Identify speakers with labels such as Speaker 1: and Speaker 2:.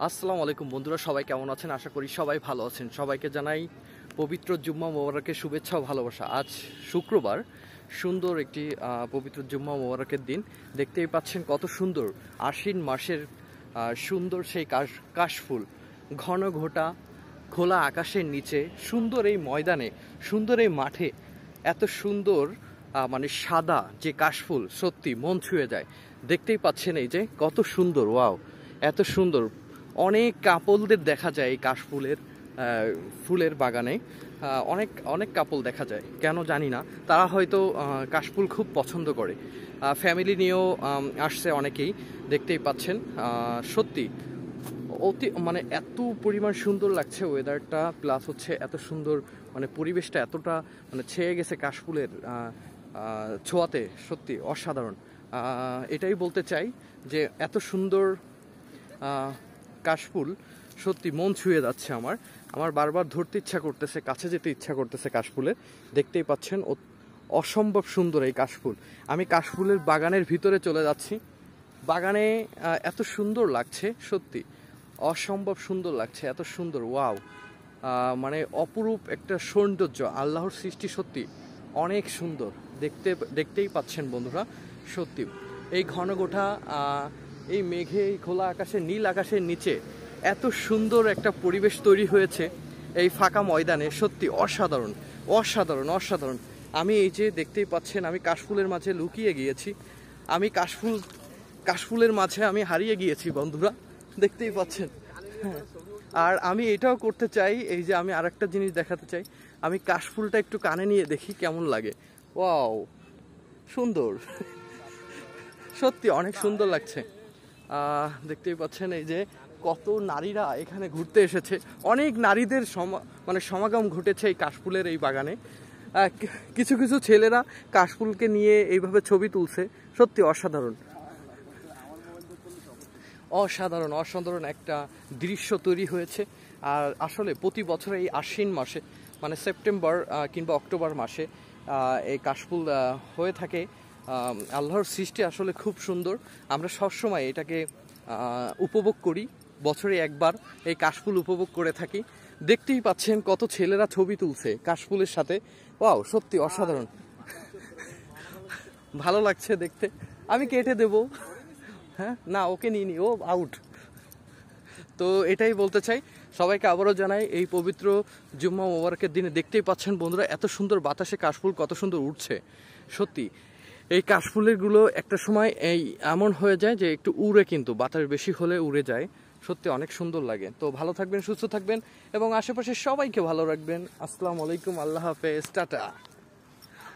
Speaker 1: আসসালামু আলাইকুম বন্ধুরা, সবাই কেমন আছেন? আশা করি সবাই ভালো আছেন। সবাইকে জানাই পবিত্র জুম্মা মোবারকের শুভেচ্ছা ও ভালোবাসা। আজ শুক্রবার, সুন্দর একটি পবিত্র জুম্মা মোবারকের দিন। দেখতেই পাচ্ছেন কত সুন্দর আশ্বিন মাসের সুন্দর সেই কাশফুল, ঘন ঘোটা খোলা আকাশের নিচে, সুন্দর এই ময়দানে, সুন্দর এই মাঠে এত সুন্দর মানে সাদা যে কাশফুল, সত্যি মন ছুঁয়ে যায়। দেখতেই পাচ্ছেন এই যে কত সুন্দর, ওয়াও, এত সুন্দর। অনেক কাপলদের দেখা যায় এই কাশফুলের ফুলের বাগানে। অনেক অনেক কাপল দেখা যায়, কেন জানি না। তারা হয়তো কাশফুল খুব পছন্দ করে, ফ্যামিলি নিয়েও আসছে অনেকেই। দেখতেই পাচ্ছেন সত্যি অতি মানে এত পরিমাণ সুন্দর লাগছে ওয়েদারটা, প্লাস হচ্ছে এত সুন্দর মানে পরিবেশটা এতটা মানে ছেয়ে গেছে কাশফুলের ছোঁয়াতে, সত্যি অসাধারণ। এটাই বলতে চাই যে এত সুন্দর কাশফুল, সত্যি মন ছুঁয়ে যাচ্ছে আমার বারবার ধরতে ইচ্ছা করতেছে, কাছে যেতে ইচ্ছা করতেছে কাশফুলের। দেখতেই পাচ্ছেন অসম্ভব সুন্দর এই কাশফুল। আমি কাশফুলের বাগানের ভিতরে চলে যাচ্ছি। বাগানে এত সুন্দর লাগছে, সত্যি অসম্ভব সুন্দর লাগছে, এত সুন্দর, ওয়াও, মানে অপরূপ একটা সৌন্দর্য, আল্লাহর সৃষ্টি সত্যি অনেক সুন্দর। দেখতেই পাচ্ছেন বন্ধুরা, সত্যি এই ঘনঘটা এই মেঘে, এই খোলা আকাশে, নীল আকাশের নিচে এত সুন্দর একটা পরিবেশ তৈরি হয়েছে এই ফাঁকা ময়দানে, সত্যি অসাধারণ অসাধারণ অসাধারণ। আমি এই যে দেখতেই পাচ্ছেন, আমি কাশফুলের মাঝে লুকিয়ে গিয়েছি, আমি কাশফুলের মাঝে আমি হারিয়ে গিয়েছি বন্ধুরা, দেখতেই পাচ্ছেন। হ্যাঁ, আর আমি এটাও করতে চাই, এই যে আমি আরেকটা জিনিস দেখাতে চাই, আমি কাশফুলটা একটু কানে নিয়ে দেখি কেমন লাগে। ওয়াও, সুন্দর, সত্যি অনেক সুন্দর লাগছে। দেখতেই পাচ্ছেন এই যে কত নারীরা এখানে ঘুরতে এসেছে, অনেক নারীদের মানে সমাগম ঘটেছে এই কাশফুলের এই বাগানে। কিছু কিছু ছেলেরা কাশফুলকে নিয়ে এইভাবে ছবি তুলছে, সত্যি অসাধারণ অসাধারণ অসাধারণ একটা দৃশ্য তৈরি হয়েছে। আর আসলে প্রতি বছর এই আশ্বিন মাসে, মানে সেপ্টেম্বর কিংবা অক্টোবর মাসে এই কাশফুল হয়ে থাকে। আল্লাহর সৃষ্টি আসলে খুব সুন্দর, আমরা সবসময় এটাকে উপভোগ করি, বছরে একবার এই কাশফুল উপভোগ করে থাকি। দেখতেই পাচ্ছেন কত ছেলেরা ছবি তুলছে কাশফুলের সাথে, ওয়াও, সত্যি অসাধারণ, ভালো লাগছে দেখতে। আমি কেটে দেবো, হ্যাঁ, না ওকে নিয়ে নি, ও আউট। তো এটাই বলতে চাই, সবাইকে আবারও জানাই এই পবিত্র জুম্মা মোবারকের দিনে দেখতেই পাচ্ছেন বন্ধুরা, এত সুন্দর বাতাসে কাশফুল কত সুন্দর উঠছে। সত্যি এই কাশফুলেরগুলো একটা সময় এই এমন হয়ে যায় যে একটু উড়ে, কিন্তু বাতাস বেশি হলে উড়ে যায়, সত্যি অনেক সুন্দর লাগে। তো ভালো থাকবেন, সুস্থ থাকবেন এবং আশেপাশে সবাইকে ভালো রাখবেন। আসসালামু আলাইকুম, আল্লাহ হাফেজ, টাটা।